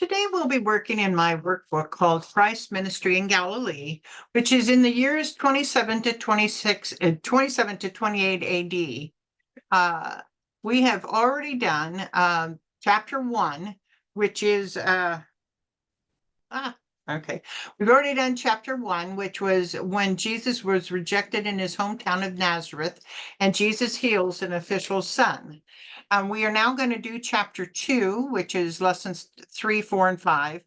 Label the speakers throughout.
Speaker 1: Today we'll be working in my workbook called Christ's Ministry in Galilee, which is in the years 27 to 26, 27 to 28 AD. We have already done chapter 1, which is okay. We've already done chapter 1, which was when Jesus was rejected in his hometown of Nazareth, and Jesus heals an official's son. We are now going to do chapter 2, which is lessons 3, 4, and 5,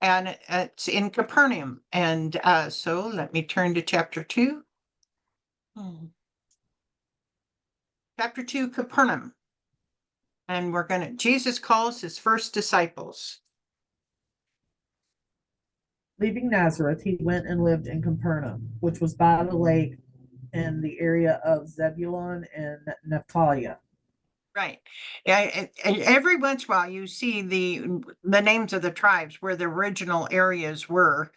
Speaker 1: and it's in Capernaum. And so let me turn to chapter 2. Chapter 2, Capernaum. And Jesus calls his first disciples.
Speaker 2: Leaving Nazareth, he went and lived in Capernaum, which was by the lake in the area of Zebulun and Naphtali.
Speaker 1: Right. Yeah, and every once in a while you see the names of the tribes where the original areas were.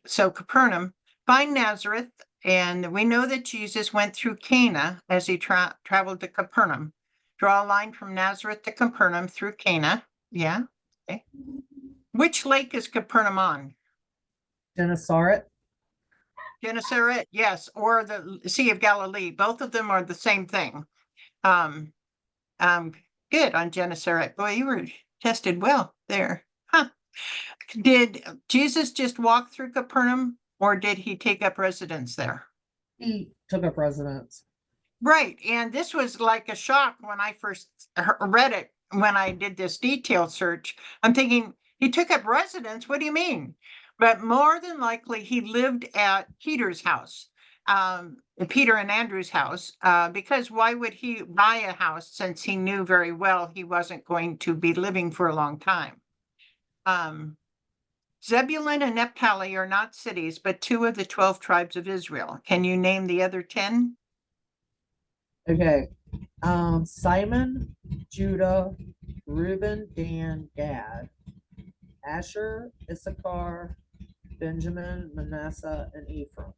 Speaker 1: So Capernaum, find Nazareth, and we know that Jesus went through Cana as he traveled to Capernaum. Draw a line from Nazareth to Capernaum through Cana. Yeah. Okay. Which lake is Capernaum on?
Speaker 2: Gennesaret.
Speaker 1: Gennesaret, yes, or the Sea of Galilee. Both of them are the same thing. Good on Gennesaret. Boy, you were tested well there. Huh. Did Jesus just walk through Capernaum, or did he take up residence there?
Speaker 2: He took up residence.
Speaker 1: Right. And this was like a shock when I first read it, when I did this detailed search. I'm thinking, he took up residence? What do you mean? But more than likely, he lived at Peter's house, Peter and Andrew's house, because why would he buy a house since he knew very well he wasn't going to be living for a long time? Zebulun and Naphtali are not cities, but 2 of the 12 tribes of Israel. Can you name the other 10?
Speaker 2: Okay. Simon, Judah, Reuben, Dan, Gad, Asher, Issachar, Benjamin, Manasseh, and Ephraim.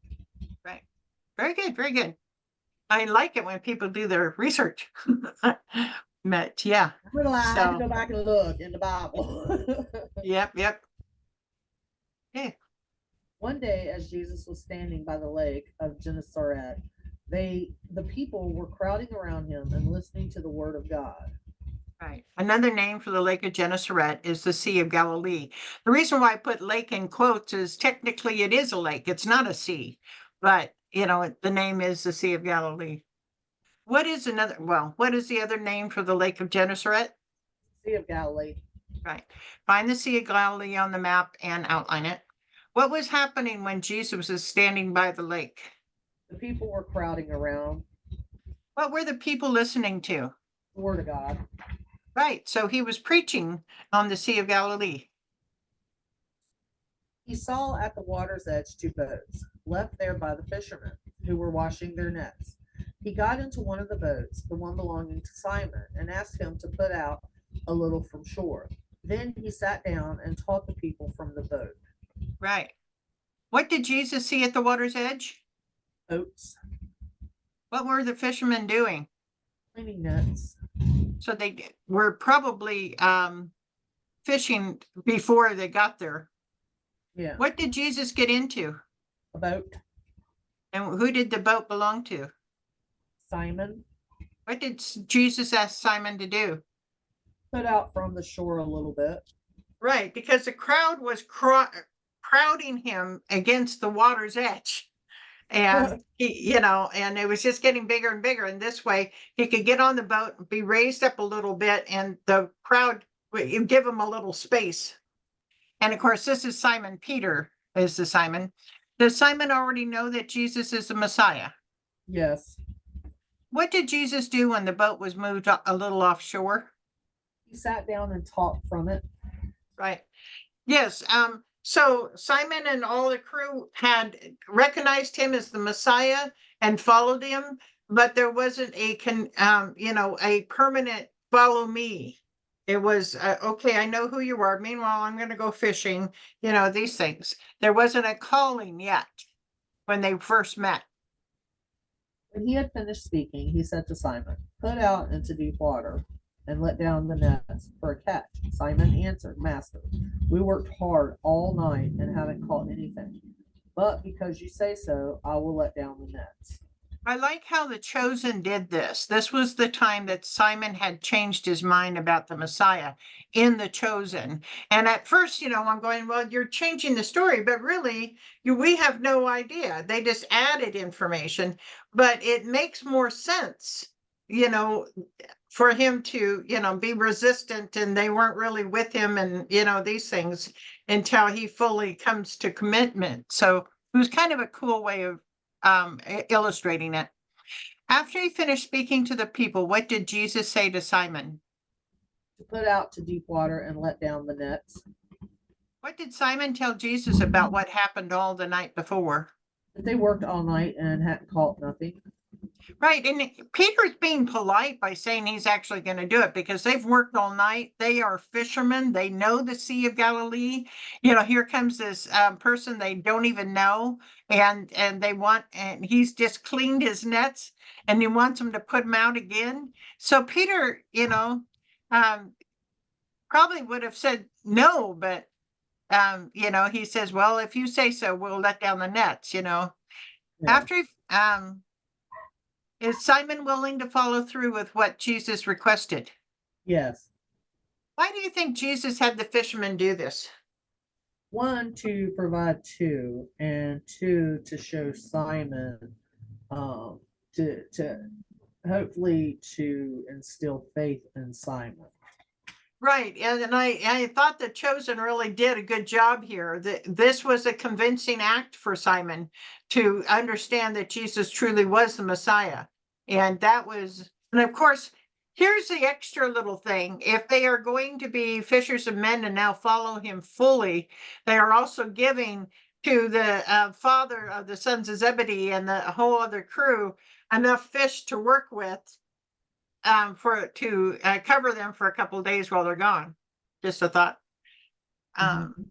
Speaker 1: Right. Very good. Very good. I like it when people do their research. But yeah.
Speaker 2: I had to go back and look in the Bible.
Speaker 1: Yep. Okay.
Speaker 2: One day, as Jesus was standing by the lake of Gennesaret, the people were crowding around him and listening to the word of God.
Speaker 1: Right. Another name for the Lake of Gennesaret is the Sea of Galilee. The reason why I put lake in quotes is technically it is a lake. It's not a sea, but the name is the Sea of Galilee. What is the other name for the Lake of Gennesaret?
Speaker 2: Sea of Galilee.
Speaker 1: Right. Find the Sea of Galilee on the map and outline it. What was happening when Jesus was standing by the lake?
Speaker 2: The people were crowding around.
Speaker 1: What were the people listening to?
Speaker 2: The word of God.
Speaker 1: Right. So he was preaching on the Sea of Galilee.
Speaker 2: He saw at the water's edge 2 boats, left there by the fishermen, who were washing their nets. He got into one of the boats, the one belonging to Simon, and asked him to put out a little from shore. Then he sat down and taught the people from the boat.
Speaker 1: Right. What did Jesus see at the water's edge?
Speaker 2: Boats.
Speaker 1: What were the fishermen doing?
Speaker 2: Cleaning nets.
Speaker 1: So they were probably fishing before they got there.
Speaker 2: Yeah.
Speaker 1: What did Jesus get into?
Speaker 2: A boat.
Speaker 1: And who did the boat belong to?
Speaker 2: Simon.
Speaker 1: What did Jesus ask Simon to do?
Speaker 2: Put out from the shore a little bit.
Speaker 1: Right, because the crowd was crowding him against the water's edge. And and it was just getting bigger and bigger. And this way he could get on the boat, be raised up a little bit, and the crowd would give him a little space. And of course, this is Simon Peter is the Simon. Does Simon already know that Jesus is the Messiah?
Speaker 2: Yes.
Speaker 1: What did Jesus do when the boat was moved a little offshore?
Speaker 2: He sat down and taught from it.
Speaker 1: Right. Yes. So Simon and all the crew had recognized him as the Messiah and followed him, but there wasn't a permanent follow me. It was okay. I know who you are. Meanwhile, I'm going to go fishing. These things. There wasn't a calling yet when they first met.
Speaker 2: When he had finished speaking, he said to Simon, "Put out into deep water and let down the nets for a catch." Simon answered, "Master, we worked hard all night and haven't caught anything. But because you say so, I will let down the nets."
Speaker 1: I like how the chosen did this. This was the time that Simon had changed his mind about the Messiah in the chosen. And at first, I'm going, well, you're changing the story, but really, we have no idea. They just added information, but it makes more sense, you know, for him to, be resistant and they weren't really with him and, these things until he fully comes to commitment. So it was kind of a cool way of illustrating it. After he finished speaking to the people, what did Jesus say to Simon?
Speaker 2: To put out to deep water and let down the nets.
Speaker 1: What did Simon tell Jesus about what happened all the night before?
Speaker 2: That they worked all night and hadn't caught nothing.
Speaker 1: Right. And Peter's being polite by saying he's actually going to do it because they've worked all night. They are fishermen. They know the Sea of Galilee. Here comes this person they don't even know. And he's just cleaned his nets and he wants them to put them out again. So Peter, um, probably would have said no, but, he says, well, if you say so, we'll let down the nets.
Speaker 2: Yeah.
Speaker 1: After, is Simon willing to follow through with what Jesus requested?
Speaker 2: Yes.
Speaker 1: Why do you think Jesus had the fishermen do this?
Speaker 2: One, to provide two, and two, to show Simon, to hopefully to instill faith in Simon.
Speaker 1: Right. And I thought the chosen really did a good job here. This was a convincing act for Simon to understand that Jesus truly was the Messiah. And of course, here's the extra little thing. If they are going to be fishers of men and now follow him fully, they are also giving to the father of the sons of Zebedee and the whole other crew enough fish to work with to cover them for a couple of days while they're gone. Just a thought. Um,
Speaker 2: Mhm.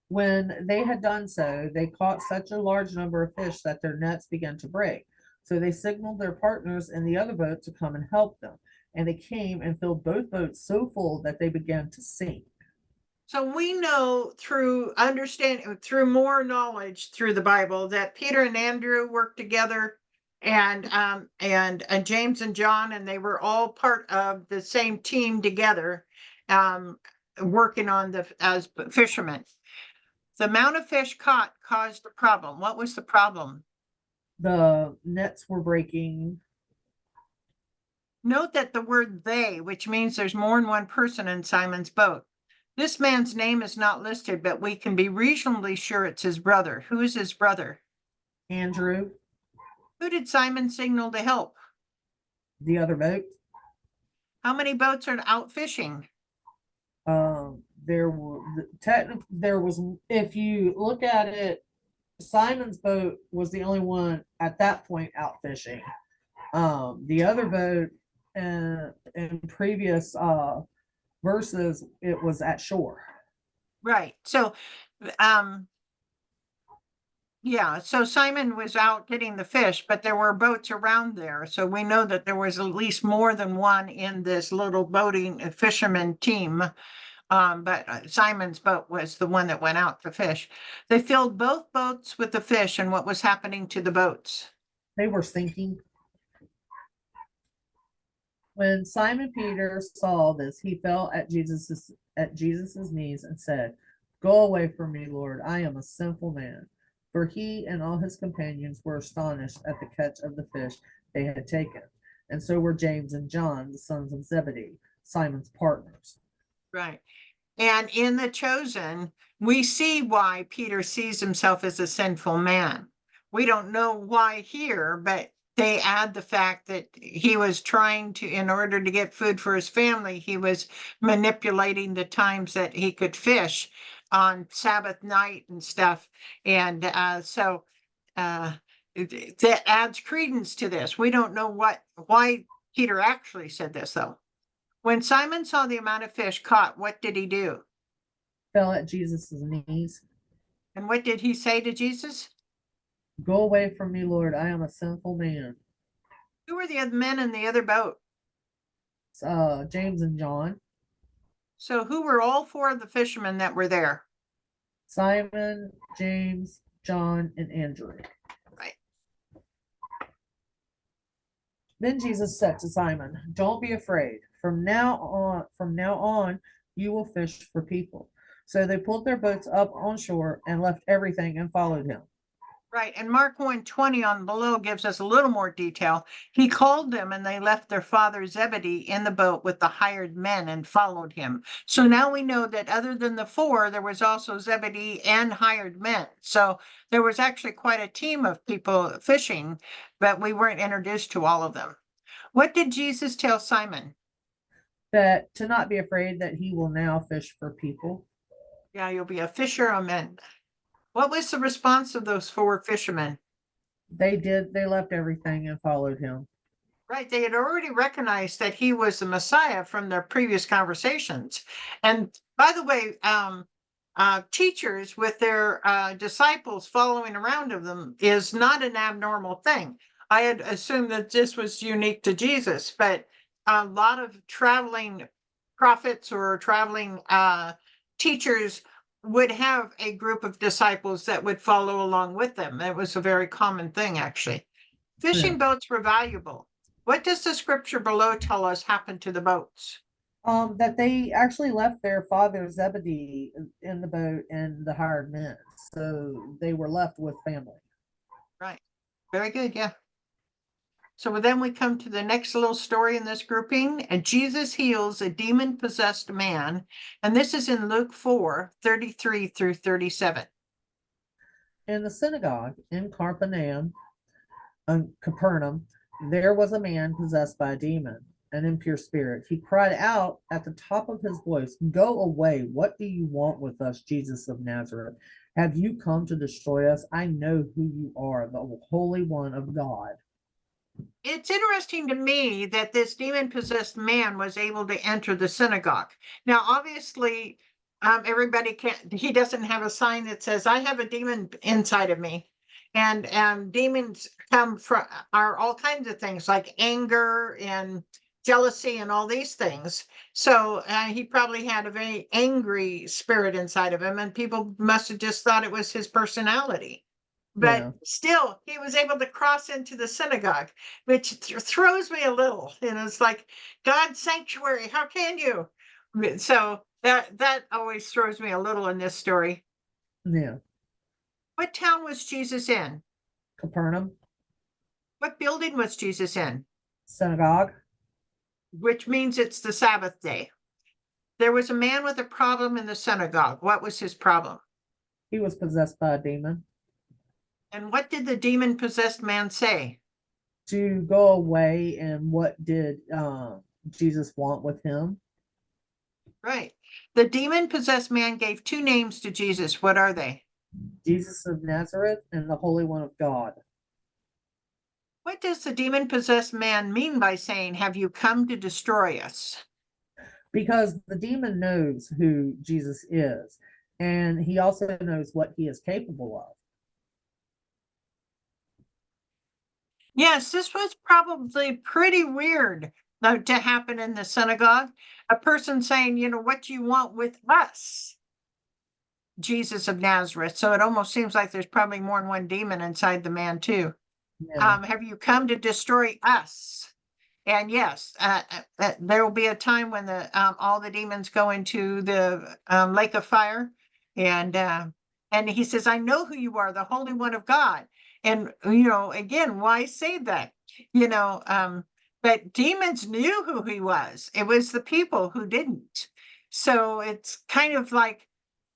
Speaker 2: When they had done so, they caught such a large number of fish that their nets began to break. So they signaled their partners in the other boat to come and help them. And they came and filled both boats so full that they began to sink.
Speaker 1: so we know through more knowledge through the Bible that Peter and Andrew worked together, and James and John, and they were all part of the same team together, um, working on as fishermen. The amount of fish caught caused a problem. What was the problem?
Speaker 2: The nets were breaking.
Speaker 1: Note that the word they, which means there's more than one person in Simon's boat. This man's name is not listed, but we can be reasonably sure it's his brother. Who is his brother?
Speaker 2: Andrew,
Speaker 1: Who did Simon signal to help?
Speaker 2: the other boat.
Speaker 1: How many boats are out fishing?
Speaker 2: There were technically there was, if you look at it, Simon's boat was the only one at that point out fishing. The other boat, in previous verses, it was at shore.
Speaker 1: Right. So, um, yeah, so Simon was out getting the fish, but there were boats around there. So we know that there was at least more than one in this little boating fisherman team. But Simon's boat was the one that went out to fish. They filled both boats with the fish, and what was happening to the boats?
Speaker 2: They were sinking. When Simon Peter saw this, he fell at Jesus's knees and said, "Go away from me, Lord, I am a sinful man." For he and all his companions were astonished at the catch of the fish they had taken, and so were James and John, the sons of Zebedee, Simon's partners.
Speaker 1: Right. And in the chosen, we see why Peter sees himself as a sinful man. We don't know why here, but they add the fact that he was trying to, in order to get food for his family, he was manipulating the times that he could fish on Sabbath night and stuff. And so that adds credence to this. We don't know why Peter actually said this, though. When Simon saw the amount of fish caught, what did he do?
Speaker 2: Fell at Jesus's knees.
Speaker 1: And what did he say to Jesus?
Speaker 2: Go away from me, Lord. I am a sinful man.
Speaker 1: Who were the other men in the other boat?
Speaker 2: James and John.
Speaker 1: So who were all four of the fishermen that were there?
Speaker 2: Simon, James, John, and Andrew.
Speaker 1: Right.
Speaker 2: Then Jesus said to Simon, "Don't be afraid. From now on, you will fish for people." So they pulled their boats up on shore and left everything and followed him.
Speaker 1: Right. And Mark 1:20 on below gives us a little more detail. He called them and they left their father Zebedee in the boat with the hired men and followed him. So now we know that other than the four, there was also Zebedee and hired men. So there was actually quite a team of people fishing, but we weren't introduced to all of them. What did Jesus tell Simon?
Speaker 2: That to not be afraid, that he will now fish for people.
Speaker 1: Yeah, you'll be a fisher of men. What was the response of those four fishermen?
Speaker 2: They left everything and followed him.
Speaker 1: Right, they had already recognized that he was the Messiah from their previous conversations. And by the way, teachers with their disciples following around of them is not an abnormal thing. I had assumed that this was unique to Jesus, but a lot of traveling prophets or traveling teachers would have a group of disciples that would follow along with them. It was a very common thing, actually.
Speaker 2: Yeah.
Speaker 1: Fishing boats were valuable. What does the scripture below tell us happened to the boats?
Speaker 2: That they actually left their father Zebedee in the boat and the hired men. So they were left with family.
Speaker 1: Right. Very good. Yeah. So then we come to the next little story in this grouping, and Jesus heals a demon possessed man. And this is in Luke 4:33 through 37.
Speaker 2: In the synagogue in Capernaum, there was a man possessed by a demon, an impure spirit. He cried out at the top of his voice, "Go away! What do you want with us, Jesus of Nazareth? Have you come to destroy us? I know who you are, the Holy One of God."
Speaker 1: It's interesting to me that this demon possessed man was able to enter the synagogue. Now, obviously, everybody can't, he doesn't have a sign that says, I have a demon inside of me. And demons come from are all kinds of things like anger and jealousy and all these things. So he probably had a very angry spirit inside of him, and people must have just thought it was his personality. But
Speaker 2: Yeah,
Speaker 1: still, he was able to cross into the synagogue, which throws me a little. It's like God's sanctuary. How can you? So that always throws me a little in this story.
Speaker 2: yeah.
Speaker 1: What town was Jesus in?
Speaker 2: Capernaum
Speaker 1: What building was Jesus in?
Speaker 2: synagogue.
Speaker 1: Which means it's the Sabbath day. There was a man with a problem in the synagogue. What was his problem?
Speaker 2: He was possessed by a demon.
Speaker 1: And what did the demon possessed man say?
Speaker 2: To go away, and what did Jesus want with him?
Speaker 1: Right. The demon possessed man gave two names to Jesus. What are they?
Speaker 2: Jesus of Nazareth and the Holy One of God.
Speaker 1: What does the demon possessed man mean by saying, Have you come to destroy us?
Speaker 2: Because the demon knows who Jesus is, and he also knows what he is capable of.
Speaker 1: Yes, this was probably pretty weird to happen in the synagogue. A person saying, What do you want with us? Jesus of Nazareth. So it almost seems like there's probably more than one demon inside the man, too.
Speaker 2: Yeah,
Speaker 1: Have you come to destroy us? And yes, there will be a time when all the demons go into the lake of fire, and he says, "I know who you are, the Holy One of God." And again, why say that? You know, um, but demons knew who he was. It was the people who didn't. So it's kind of like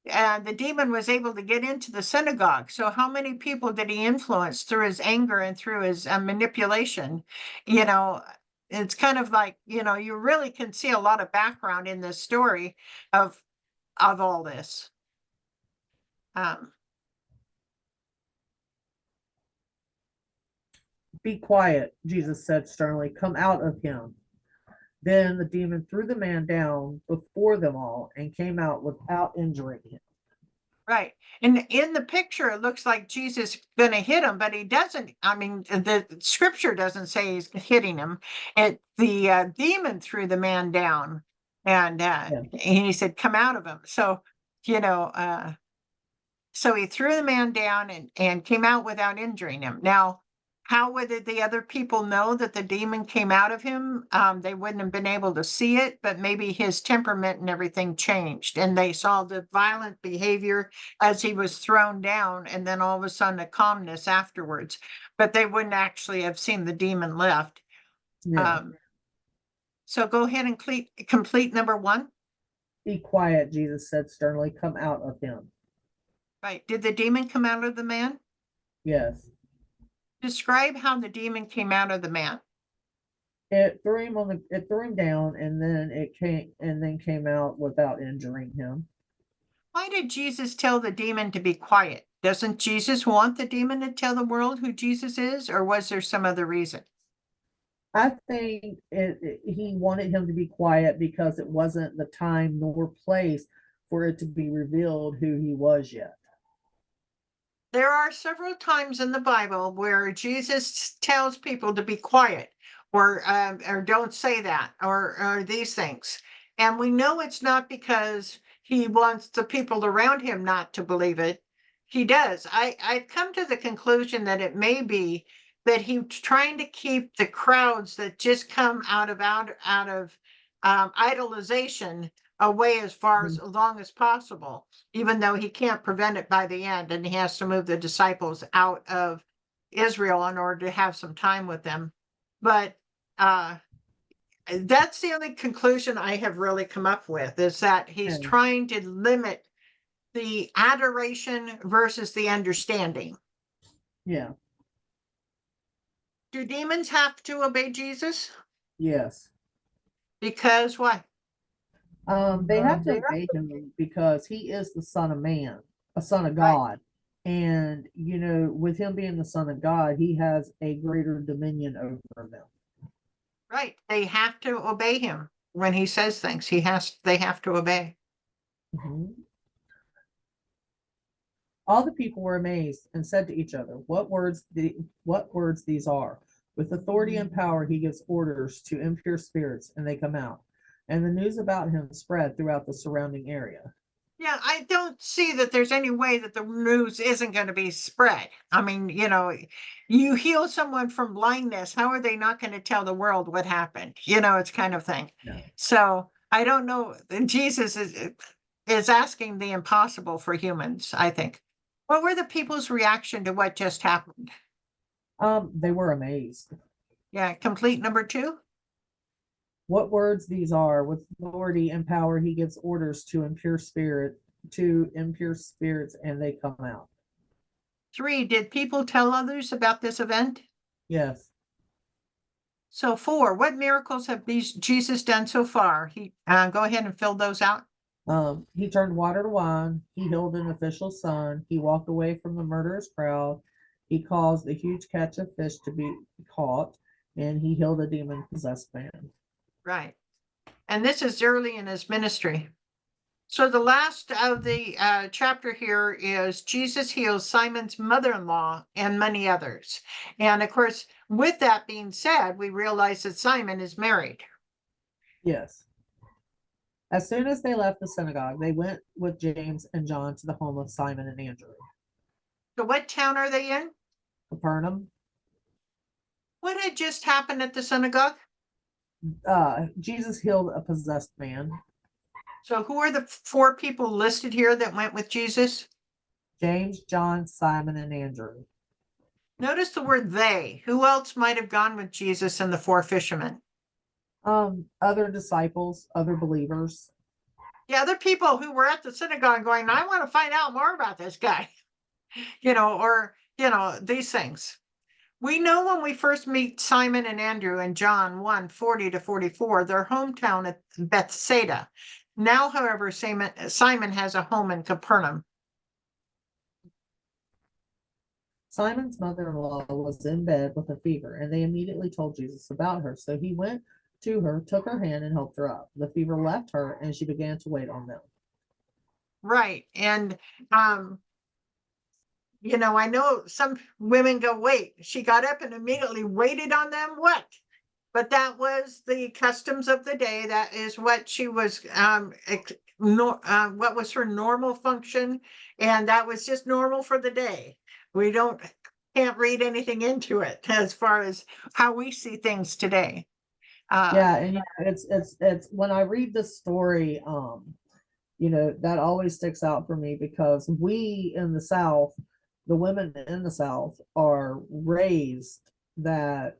Speaker 1: the demon was able to get into the synagogue. So how many people did he influence through his anger and through his manipulation? You know, it's kind of like, you really can see a lot of background in this story of all this. Um,
Speaker 2: be quiet, Jesus said sternly. Come out of him. Then the demon threw the man down before them all and came out without injuring him.
Speaker 1: Right. And in the picture, it looks like Jesus gonna hit him, but he doesn't. I mean, the scripture doesn't say he's hitting him. The demon threw the man down,
Speaker 2: Yeah.
Speaker 1: and he said, "Come out of him." So, you know, so he threw the man down and came out without injuring him. Now, how would the other people know that the demon came out of him? They wouldn't have been able to see it, but maybe his temperament and everything changed, and they saw the violent behavior as he was thrown down, and then all of a sudden a calmness afterwards. But they wouldn't actually have seen the demon left.
Speaker 2: Yeah.
Speaker 1: Um, so go ahead and complete number one.
Speaker 2: Be quiet, Jesus said sternly. Come out of him.
Speaker 1: Right. Did the demon come out of the man?
Speaker 2: Yes.
Speaker 1: Describe how the demon came out of the man.
Speaker 2: It threw him down, and then came out without injuring him.
Speaker 1: Why did Jesus tell the demon to be quiet? Doesn't Jesus want the demon to tell the world who Jesus is, or was there some other reason?
Speaker 2: I think he wanted him to be quiet because it wasn't the time nor place for it to be revealed who he was yet.
Speaker 1: There are several times in the Bible where Jesus tells people to be quiet, or don't say that, or these things. And we know it's not because he wants the people around him not to believe it. He does. I've come to the conclusion that it may be that he's trying to keep the crowds that just come out of idolization away as far as long as possible, even though he can't prevent it by the end, and he has to move the disciples out of Israel in order to have some time with them. But that's the only conclusion I have really come up with, is that he's
Speaker 2: And
Speaker 1: trying to limit the adoration versus the understanding.
Speaker 2: yeah,
Speaker 1: Do demons have to obey Jesus?
Speaker 2: yes.
Speaker 1: Because why?
Speaker 2: They have to obey him because he is the Son of Man, a Son of
Speaker 1: Right,
Speaker 2: God. And, with him being the Son of God, he has a greater dominion over them.
Speaker 1: right. They have to obey him when he says things. They have to obey.
Speaker 2: Mhm. All the people were amazed and said to each other, what words these are? With authority and power he gives orders to impure spirits, and they come out. And the news about him spread throughout the surrounding area.
Speaker 1: Yeah, I don't see that there's any way that the news isn't going to be spread. I mean, you heal someone from blindness. How are they not going to tell the world what happened? It's kind of thing.
Speaker 2: Yeah.
Speaker 1: So I don't know. Jesus is asking the impossible for humans, I think. What were the people's reaction to what just happened?
Speaker 2: They were amazed.
Speaker 1: Yeah, complete number two.
Speaker 2: What words these are? With authority and power he gives orders to impure spirits, and they come out.
Speaker 1: Three, did people tell others about this event?
Speaker 2: Yes.
Speaker 1: So four, what miracles have Jesus done so far? He go ahead and fill those out.
Speaker 2: He turned water to wine. He healed an official's son. He walked away from the murderous crowd. He caused a huge catch of fish to be caught, and he healed a demon-possessed man.
Speaker 1: Right. And this is early in his ministry. So the last of the chapter here is Jesus heals Simon's mother-in-law and many others. And of course, with that being said, we realize that Simon is married.
Speaker 2: Yes. As soon as they left the synagogue, they went with James and John to the home of Simon and Andrew.
Speaker 1: So what town are they in?
Speaker 2: Capernaum.
Speaker 1: What had just happened at the synagogue?
Speaker 2: Jesus healed a possessed man.
Speaker 1: So who are the four people listed here that went with Jesus?
Speaker 2: James, John, Simon, and Andrew.
Speaker 1: Notice the word they. Who else might have gone with Jesus and the four fishermen?
Speaker 2: Other disciples, other believers.
Speaker 1: The other people who were at the synagogue going, I want to find out more about this guy, or these things. We know when we first meet Simon and Andrew in John 1:40-44, their hometown at Bethsaida. Now, however, Simon has a home in Capernaum.
Speaker 2: Simon's mother-in-law was in bed with a fever, and they immediately told Jesus about her. So he went to her, took her hand, and helped her up. The fever left her, and she began to wait on them.
Speaker 1: Right. And, um, I know some women go, wait, she got up and immediately waited on them. What? But that was the customs of the day. That is what she was, what was her normal function. And that was just normal for the day. We can't read anything into it as far as how we see things today.
Speaker 2: Yeah, and it's when I read this story, that always sticks out for me because we in the South, the women in the South are raised that,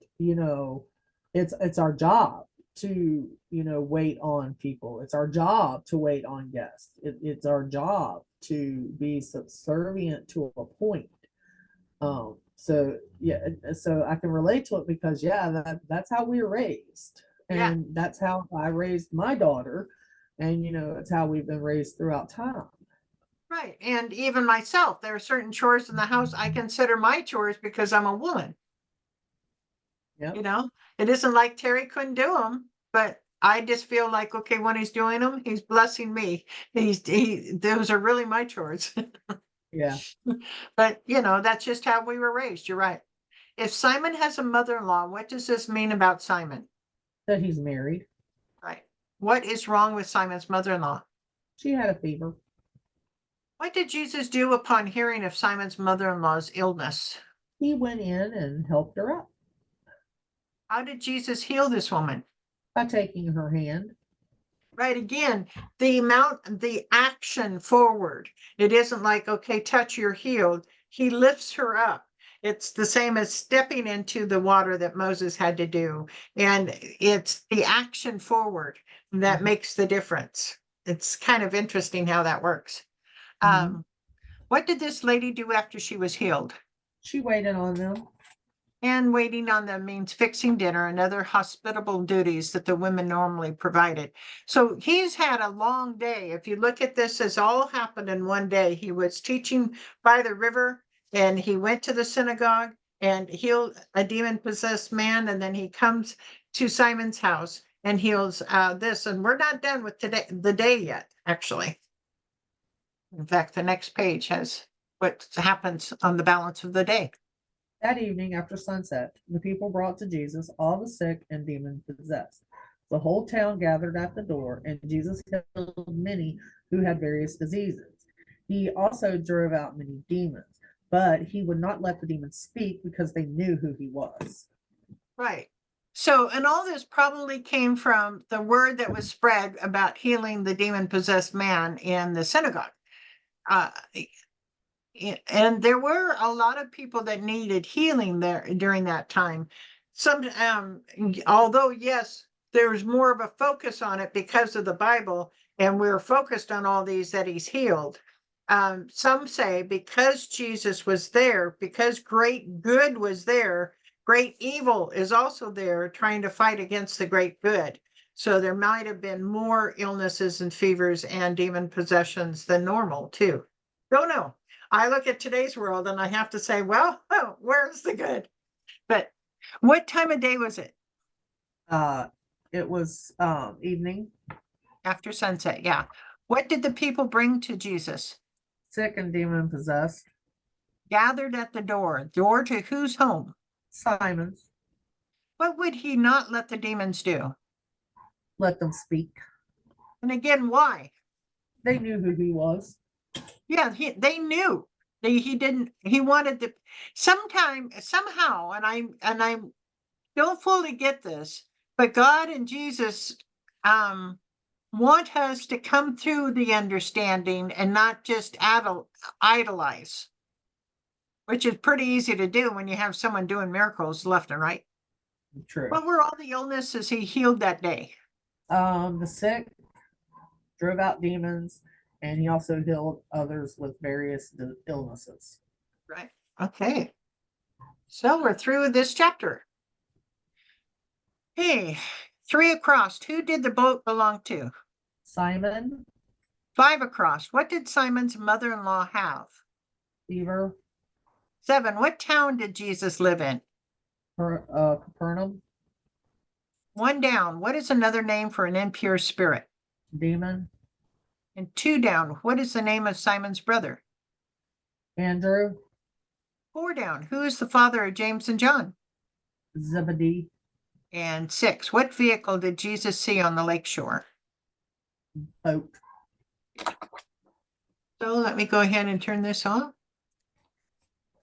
Speaker 2: it's our job to, wait on people. It's our job to wait on guests. It's our job to be subservient to a point. So yeah, so I can relate to it because yeah, that's how we were raised,
Speaker 1: Yeah.
Speaker 2: and that's how I raised my daughter, and it's how we've been raised throughout time.
Speaker 1: Right. And even myself, there are certain chores in the house I consider my chores because I'm a woman.
Speaker 2: Yep.
Speaker 1: You know, it isn't like Terry couldn't do them, but I just feel like, okay, when he's doing them, he's blessing me. Those are really my chores.
Speaker 2: Yeah.
Speaker 1: But, that's just how we were raised. You're right. If Simon has a mother-in-law, what does this mean about Simon?
Speaker 2: That he's married.
Speaker 1: Right. What is wrong with Simon's mother-in-law?
Speaker 2: She had a fever.
Speaker 1: What did Jesus do upon hearing of Simon's mother-in-law's illness?
Speaker 2: He went in and helped her up
Speaker 1: How did Jesus heal this woman?
Speaker 2: by taking her hand.
Speaker 1: Right. Again, the action forward. It isn't like, okay, touch, you're healed. He lifts her up. It's the same as stepping into the water that Moses had to do. And it's the action forward that
Speaker 2: Mhm.
Speaker 1: makes the difference. It's kind of interesting how that works.
Speaker 2: Mhm.
Speaker 1: Um, what did this lady do after she was healed?
Speaker 2: She waited on them.
Speaker 1: And waiting on them means fixing dinner and other hospitable duties that the women normally provided. So he's had a long day. If you look at this as all happened in one day, he was teaching by the river and he went to the synagogue and healed a demon possessed man. And then he comes to Simon's house and heals this. And we're not done with the day yet, actually. In fact, the next page has what happens on the balance of the day.
Speaker 2: That evening after sunset, the people brought to Jesus all the sick and demon possessed. The whole town gathered at the door, and Jesus healed many who had various diseases. He also drove out many demons, but he would not let the demons speak because they knew who he was.
Speaker 1: Right. So, and all this probably came from the word that was spread about healing the demon possessed man in the synagogue. Uh, and there were a lot of people that needed healing there during that time. Although, yes, there's more of a focus on it because of the Bible, and we're focused on all these that he's healed. Some say because Jesus was there, because great good was there, great evil is also there trying to fight against the great good. So there might have been more illnesses and fevers and demon possessions than normal, too. Don't know. I look at today's world and I have to say, well, where's the good? But what time of day was it?
Speaker 2: Uh, it was evening,
Speaker 1: After sunset. Yeah. What did the people bring to Jesus?
Speaker 2: sick and demon possessed.
Speaker 1: Gathered at the door. Door to whose home?
Speaker 2: Simon's,
Speaker 1: What would he not let the demons do?
Speaker 2: let them speak.
Speaker 1: And again, why?
Speaker 2: They knew who he was.
Speaker 1: Yeah, they knew. He didn't, he wanted to somehow, and I don't fully get this, but God and Jesus want us to come through the understanding and not just idolize, which is pretty easy to do when you have someone doing miracles left and right.
Speaker 2: True.
Speaker 1: What were all the illnesses he healed that day?
Speaker 2: The sick, drove out demons, and he also healed others with various illnesses.
Speaker 1: Right. Okay. So we're through this chapter. Hey, 3 across. Who did the boat belong to?
Speaker 2: Simon,
Speaker 1: 5 across. What did Simon's mother-in-law have?
Speaker 2: fever,
Speaker 1: 7. What town did Jesus live in?
Speaker 2: Capernaum,
Speaker 1: 1 down. What is another name for an impure spirit?
Speaker 2: demon,
Speaker 1: And 2 down, what is the name of Simon's brother?
Speaker 2: Andrew,
Speaker 1: 4 down, who is the father of James and John?
Speaker 2: Zebedee,
Speaker 1: And 6, what vehicle did Jesus see on the lake shore?
Speaker 2: boat.
Speaker 1: So let me go ahead and turn this off.